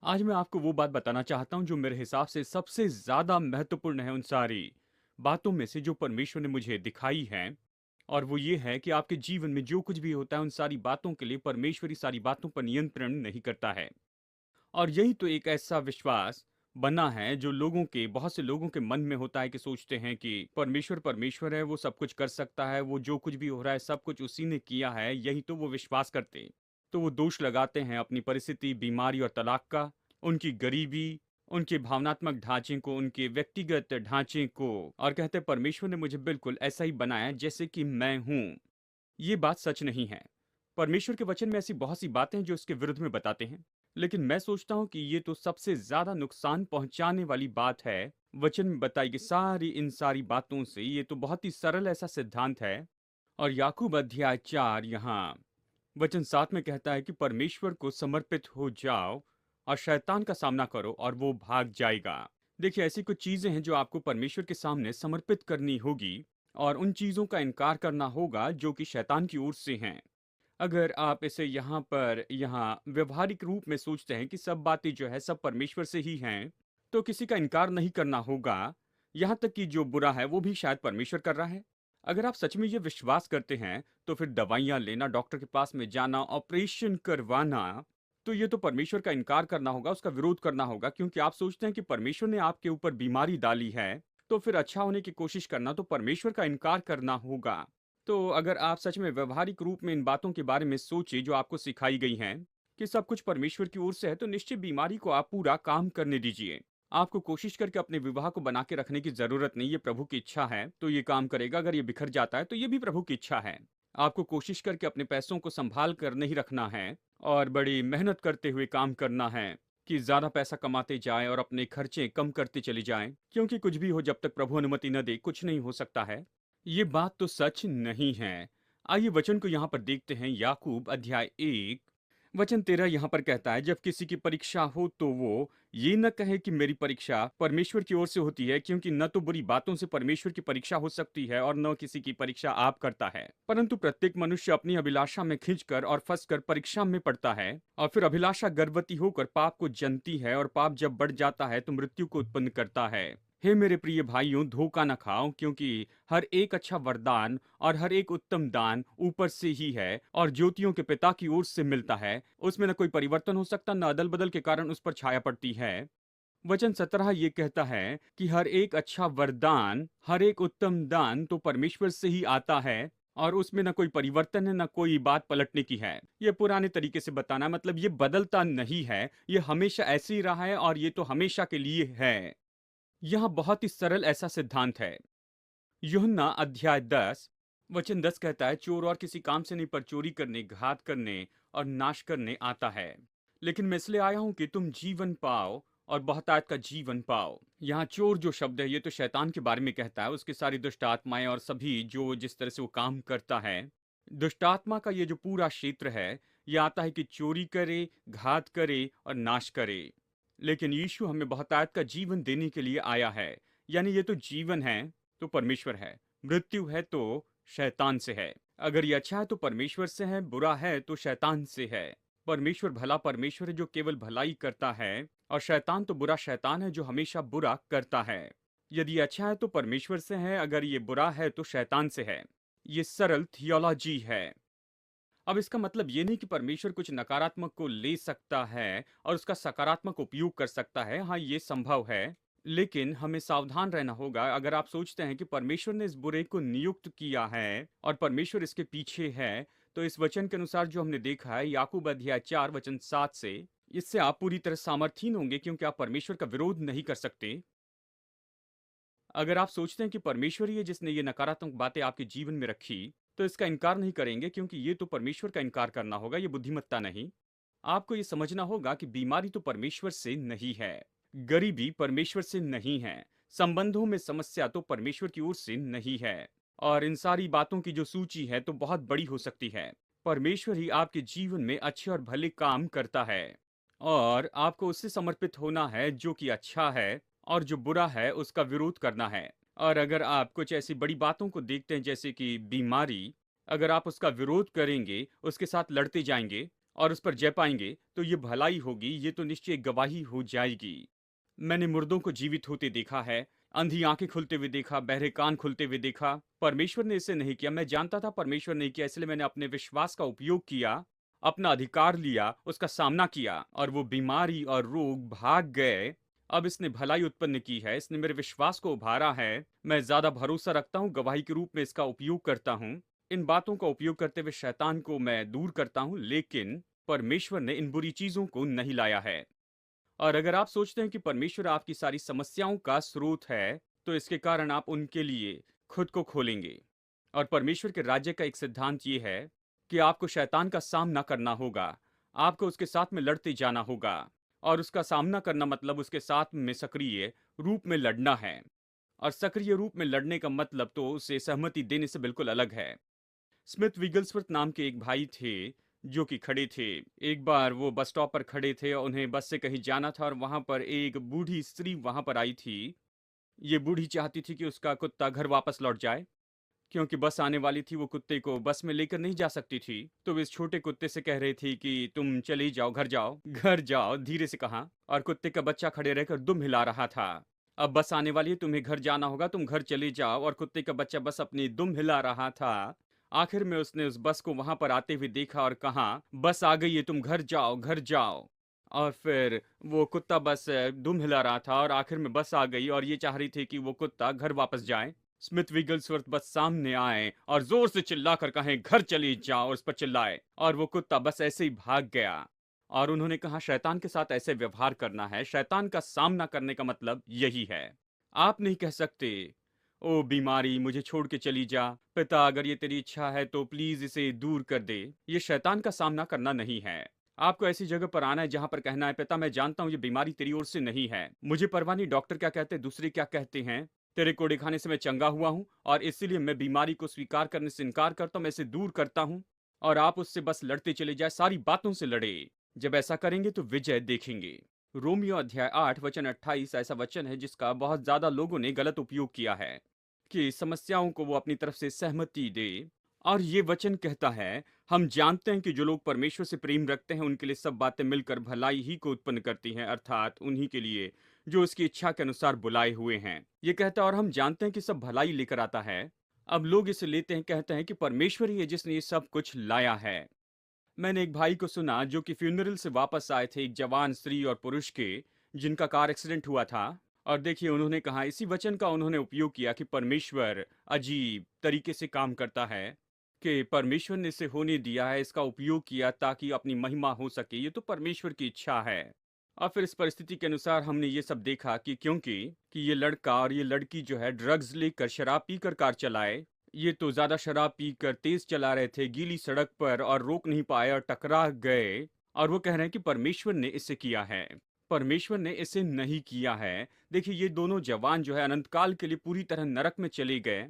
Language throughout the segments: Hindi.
आज मैं आपको वो बात बताना चाहता हूँ जो मेरे हिसाब से सबसे ज़्यादा महत्वपूर्ण है उन सारी बातों में से जो परमेश्वर ने मुझे दिखाई हैं। और वो ये है कि आपके जीवन में जो कुछ भी होता है उन सारी बातों के लिए परमेश्वर ही सारी बातों पर नियंत्रण नहीं करता है। और यही तो एक ऐसा विश्वास बना है जो लोगों के बहुत से लोगों के मन में होता है कि सोचते हैं कि परमेश्वर परमेश्वर है, वो सब कुछ कर सकता है, वो जो कुछ भी हो रहा है सब कुछ उसी ने किया है, यही तो वो विश्वास करते। तो वो दोष लगाते हैं अपनी परिस्थिति, बीमारी और तलाक का, उनकी गरीबी, उनके भावनात्मक ढांचे को, उनके व्यक्तिगत ढांचे को, और कहते हैं परमेश्वर ने मुझे बिल्कुल ऐसा ही बनाया जैसे कि मैं हूँ। ये बात सच नहीं है। परमेश्वर के वचन में ऐसी बहुत सी बातें हैं जो इसके विरुद्ध में बताते हैं। लेकिन मैं सोचता हूँ कि ये तो सबसे ज़्यादा नुकसान पहुँचाने वाली बात है। वचन में बताई गई सारी इन सारी बातों से ये तो बहुत ही सरल ऐसा सिद्धांत है। और याकूब अध्याय 4 यहाँ वचन 7 में कहता है कि परमेश्वर को समर्पित हो जाओ और शैतान का सामना करो और वो भाग जाएगा। देखिए, ऐसी कुछ चीजें हैं जो आपको परमेश्वर के सामने समर्पित करनी होगी और उन चीजों का इनकार करना होगा जो कि शैतान की ओर से हैं। अगर आप इसे यहाँ व्यवहारिक रूप में सोचते हैं कि सब बातें जो है सब परमेश्वर से ही हैं, तो किसी का इनकार नहीं करना होगा। यहाँ तक कि जो बुरा है वो भी शायद परमेश्वर कर रहा है। अगर आप सच में ये विश्वास करते हैं तो फिर दवाइयाँ लेना, डॉक्टर के पास में जाना, ऑपरेशन करवाना, तो ये तो परमेश्वर का इनकार करना होगा, उसका विरोध करना होगा, क्योंकि आप सोचते हैं कि परमेश्वर ने आपके ऊपर बीमारी डाली है। तो फिर अच्छा होने की कोशिश करना तो परमेश्वर का इनकार करना होगा। तो अगर आप सच में व्यवहारिक रूप में इन बातों के बारे में सोचे जो आपको सिखाई गई हैं कि सब कुछ परमेश्वर की ओर से है, तो निश्चित बीमारी को आप पूरा काम करने दीजिए। आपको कोशिश करके अपने विवाह को बना के रखने की जरूरत नहीं। ये प्रभु की इच्छा है तो ये काम करेगा। अगर ये बिखर जाता है तो ये भी प्रभु की इच्छा है। आपको कोशिश करके अपने पैसों को संभाल कर नहीं रखना है और बड़ी मेहनत करते हुए काम करना है कि ज्यादा पैसा कमाते जाएं और अपने खर्चे कम करते चले जाएं, क्योंकि कुछ भी हो, जब तक प्रभु अनुमति न दे कुछ नहीं हो सकता है। ये बात तो सच नहीं है। आइए वचन को यहाँ पर देखते हैं। याकूब अध्याय 1 वचन 13 यहाँ पर कहता है, जब किसी की परीक्षा हो तो वो ये न कहे कि मेरी परीक्षा परमेश्वर की ओर से होती है, क्योंकि न तो बुरी बातों से परमेश्वर की परीक्षा हो सकती है और न किसी की परीक्षा आप करता है, परंतु प्रत्येक मनुष्य अपनी अभिलाषा में खींचकर और फंसकर परीक्षा में पड़ता है। और फिर अभिलाषा गर्भवती होकर पाप को जनती है और पाप जब बढ़ जाता है तो मृत्यु को उत्पन्न करता है। हे मेरे प्रिय भाइयों, धोखा न खाओ, क्योंकि हर एक अच्छा वरदान और हर एक उत्तम दान ऊपर से ही है और ज्योतियों के पिता की ओर से मिलता है। उसमें न कोई परिवर्तन हो सकता, न अदल बदल के कारण उस पर छाया पड़ती है। वचन 17 ये कहता है कि हर एक अच्छा वरदान, हर एक उत्तम दान तो परमेश्वर से ही आता है और उसमें न कोई परिवर्तन है, न कोई बात पलटने की है। ये पुराने तरीके से बताना है, मतलब ये बदलता नहीं है, ये हमेशा ऐसे ही रहा है और ये तो हमेशा के लिए है। यह बहुत ही सरल ऐसा सिद्धांत है। यूहन्ना अध्याय 10 वचन 10 कहता है, चोर और किसी काम से नहीं पर चोरी करने, घात करने और नाश करने आता है। लेकिन मैं इसलिए आया हूं कि तुम जीवन पाओ और बहुतायत का जीवन पाओ। यहाँ चोर जो शब्द है ये तो शैतान के बारे में कहता है, उसकी सारी दुष्ट आत्माएं और सभी जो जिस तरह से वो काम करता है। दुष्ट आत्मा का ये जो पूरा क्षेत्र है, ये आता है कि चोरी करे, घात करे और नाश करे। लेकिन यीशु हमें बहुतायत का जीवन देने के लिए आया है। यानी ये तो जीवन है तो परमेश्वर है, मृत्यु है तो शैतान से है। अगर ये अच्छा है तो परमेश्वर से है, बुरा है तो शैतान से है। परमेश्वर भला परमेश्वर है जो केवल भलाई करता है, और शैतान तो बुरा शैतान है जो हमेशा बुरा करता है। यदि ये अच्छा है तो परमेश्वर से है, अगर ये बुरा है तो शैतान से है। ये सरल थियोलॉजी है। अब इसका मतलब ये नहीं कि परमेश्वर कुछ नकारात्मक को ले सकता है और उसका सकारात्मक उपयोग कर सकता है। हाँ, ये संभव है। लेकिन हमें सावधान रहना होगा। अगर आप सोचते हैं कि परमेश्वर ने इस बुरे को नियुक्त किया है और परमेश्वर इसके पीछे है, तो इस वचन के अनुसार जो हमने देखा है याकूब अध्याय 4 वचन 7 से, इससे आप पूरी तरह सामर्थहीन होंगे, क्योंकि आप परमेश्वर का विरोध नहीं कर सकते। अगर आप सोचते हैं कि परमेश्वर ही है जिसने ये नकारात्मक बातें आपके जीवन में रखी, तो इसका इनकार नहीं करेंगे, क्योंकि ये तो परमेश्वर का इनकार करना होगा, ये बुद्धिमत्ता नहीं। आपको ये समझना होगा कि बीमारी तो परमेश्वर से नहीं है, गरीबी परमेश्वर से नहीं है, संबंधों में समस्या तो परमेश्वर की ओर से नहीं है। और इन सारी बातों की जो सूची है तो बहुत बड़ी हो सकती है। परमेश्वर ही आपके जीवन में अच्छे और भले काम करता है और आपको उससे समर्पित होना है जो कि अच्छा है, और जो बुरा है उसका विरोध करना है। और अगर आप कुछ ऐसी बड़ी बातों को देखते हैं जैसे कि बीमारी, अगर आप उसका विरोध करेंगे, उसके साथ लड़ते जाएंगे और उस पर जय पाएंगे तो ये भलाई होगी, ये तो निश्चय गवाही हो जाएगी। मैंने मुर्दों को जीवित होते देखा है, अंधी आंखें खुलते हुए देखा, बहरे कान खुलते हुए देखा। परमेश्वर ने इसे नहीं किया। मैं जानता था परमेश्वर ने किया, इसलिए मैंने अपने विश्वास का उपयोग किया, अपना अधिकार लिया, उसका सामना किया और वो बीमारी और रोग भाग गए। अब इसने भलाई उत्पन्न की है, इसने मेरे विश्वास को उभारा है। मैं ज्यादा भरोसा रखता हूँ, गवाही के रूप में इसका उपयोग करता हूँ। इन बातों का उपयोग करते हुए शैतान को मैं दूर करता हूँ, लेकिन परमेश्वर ने इन बुरी चीजों को नहीं लाया है। और अगर आप सोचते हैं कि परमेश्वर आपकी सारी समस्याओं का स्रोत है, तो इसके कारण आप उनके लिए खुद को खोलेंगे। और परमेश्वर के राज्य का एक सिद्धांत ये है कि आपको शैतान का सामना करना होगा, आपको उसके साथ में लड़ते जाना होगा। और उसका सामना करना मतलब उसके साथ में सक्रिय रूप में लड़ना है। और सक्रिय रूप में लड़ने का मतलब तो उसे सहमति देने से बिल्कुल अलग है। स्मिथ विगल्सवर्थ नाम के एक भाई थे जो कि खड़े थे। एक बार वो बस स्टॉप पर खड़े थे और उन्हें बस से कहीं जाना था, और वहां पर एक बूढ़ी स्त्री वहां पर आई थी। ये बूढ़ी चाहती थी कि उसका कुत्ता घर वापस लौट जाए, क्योंकि बस आने वाली थी। वो कुत्ते को बस में लेकर नहीं जा सकती थी, तो वो इस छोटे कुत्ते से कह रही थी कि तुम चले जाओ, घर जाओ, घर जाओ, धीरे से कहा। और कुत्ते का बच्चा खड़े रहकर दुम हिला रहा था। अब बस आने वाली है, तुम्हें घर जाना होगा, तुम घर चले जाओ। और कुत्ते का बच्चा बस अपनी दुम हिला रहा था। आखिर में उसने उस बस को वहां पर आते हुए देखा और कहा, बस आ गई है, तुम घर जाओ, घर जाओ। और फिर वो कुत्ता बस दुम हिला रहा था, और आखिर में बस आ गई और ये चाह रही थी कि वो कुत्ता घर वापस जाए। स्मिथ विगल्सवर्थ बस सामने आए और जोर से चिल्लाकर कहे, घर चली जाओ, और उस पर चिल्लाए, और वो कुत्ता बस ऐसे ही भाग गया। और उन्होंने कहा, शैतान के साथ ऐसे व्यवहार करना है, शैतान का सामना करने का मतलब यही है। आप नहीं कह सकते, ओ बीमारी मुझे छोड़ के चली जा, पिता अगर ये तेरी इच्छा है तो प्लीज इसे दूर कर दे। ये शैतान का सामना करना नहीं है। आपको ऐसी जगह पर आना है जहां पर कहना है, पिता मैं जानता हूं ये बीमारी तेरी ओर से नहीं है, मुझे परवाह नहीं डॉक्टर क्या कहते हैं, दूसरे क्या कहते हैं, तेरे कोड़े खाने से मैं चंगा हुआ हूं, और इसीलिए मैं बीमारी को स्वीकार करने से इनकार करता हूं, मैं इसे दूर करता हूं। और आप उससे बस लड़ते चले जाए, सारी बातों से लड़े। जब ऐसा करेंगे तो विजय देखेंगे। रोमियो अध्याय 8 वचन 28 ऐसा वचन है जिसका बहुत ज्यादा लोगों ने गलत उपयोग किया है, कि समस्याओं को वो अपनी तरफ से सहमति दे। और ये वचन कहता है, हम जानते हैं कि जो लोग परमेश्वर से प्रेम रखते हैं उनके लिए सब बातें मिलकर भलाई ही को उत्पन्न करती हैं, अर्थात उन्हीं के लिए जो उसकी इच्छा के अनुसार बुलाए हुए हैं। ये कहता है, और हम जानते हैं कि सब भलाई लेकर आता है। अब लोग इसे लेते हैं, कहते हैं कि परमेश्वर ही है जिसने ये सब कुछ लाया है। मैंने एक भाई को सुना जो कि फ्यूनरल से वापस आए थे, एक जवान स्त्री और पुरुष के, जिनका कार एक्सीडेंट हुआ था। और देखिए उन्होंने कहा, इसी वचन का उन्होंने उपयोग किया कि परमेश्वर अजीब तरीके से काम करता है, कि परमेश्वर ने इसे होने दिया है, इसका उपयोग किया ताकि अपनी महिमा हो सके, ये तो परमेश्वर की इच्छा है। और फिर इस परिस्थिति के अनुसार हमने ये सब देखा कि क्योंकि कि ये लड़का और ये लड़की जो है ड्रग्स लेकर शराब पीकर कार चलाए। ये तो ज्यादा शराब पीकर तेज चला रहे थे गीली सड़क पर, और रोक नहीं पाए और टकरा गए। और वो कह रहे हैं कि परमेश्वर ने इसे किया है, परमेश्वर ने इसे नहीं किया है। देखिए ये दोनों जवान जो है अनंत काल के लिए पूरी तरह नरक में चले गए,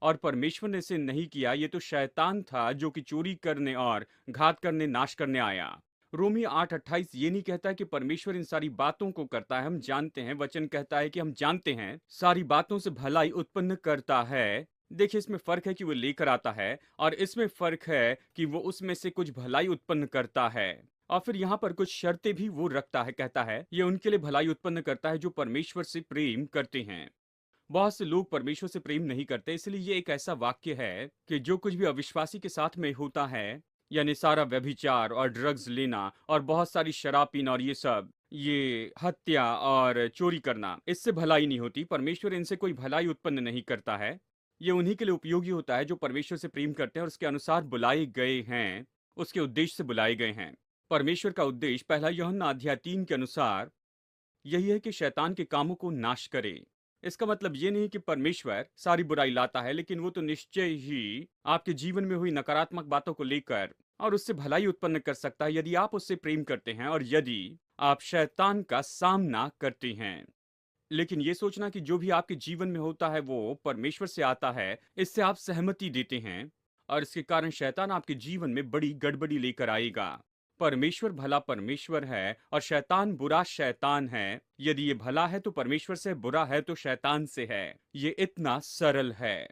और परमेश्वर ने इसे नहीं किया। ये तो शैतान था जो कि चोरी करने और घात करने, नाश करने आया। रोमी 8:28 ये नहीं कहता है कि परमेश्वर इन सारी बातों को करता है, हम जानते हैं। वचन कहता है कि हम जानते हैं सारी बातों से भलाई उत्पन्न करता है। देखिए इसमें फर्क है कि वो लेकर आता है, और इसमें फर्क है कि वो उसमें से कुछ भलाई उत्पन्न करता है। और फिर यहाँ पर कुछ शर्तें भी वो रखता है, कहता है ये उनके लिए भलाई उत्पन्न करता है जो परमेश्वर से प्रेम करते हैं। बहुत से लोग परमेश्वर से प्रेम नहीं करते, इसलिए ये एक ऐसा वाक्य है कि जो कुछ भी अविश्वासी के साथ में होता है, यानी सारा व्यभिचार और ड्रग्स लेना और बहुत सारी शराब पीना और ये सब, ये हत्या और चोरी करना, इससे भलाई नहीं होती। परमेश्वर इनसे कोई भलाई उत्पन्न नहीं करता है। ये उन्हीं के लिए उपयोगी होता है जो परमेश्वर से प्रेम करते हैं और उसके अनुसार बुलाए गए हैं, उसके उद्देश्य से बुलाए गए हैं। परमेश्वर का उद्देश्य पहला यूहन्ना अध्याय 3 के अनुसार यही है कि शैतान के कामों को नाश करे। इसका मतलब ये नहीं कि परमेश्वर सारी बुराई लाता है, लेकिन वो तो निश्चय ही आपके जीवन में हुई नकारात्मक बातों को लेकर और उससे भलाई उत्पन्न कर सकता है, यदि आप उससे प्रेम करते हैं और यदि आप शैतान का सामना करते हैं। लेकिन ये सोचना कि जो भी आपके जीवन में होता है वो परमेश्वर से आता है, इससे आप सहमति देते हैं, और इसके कारण शैतान आपके जीवन में बड़ी गड़बड़ी लेकर आएगा। परमेश्वर भला परमेश्वर है और शैतान बुरा शैतान है। यदि ये भला है तो परमेश्वर से, बुरा है तो शैतान से है। ये इतना सरल है।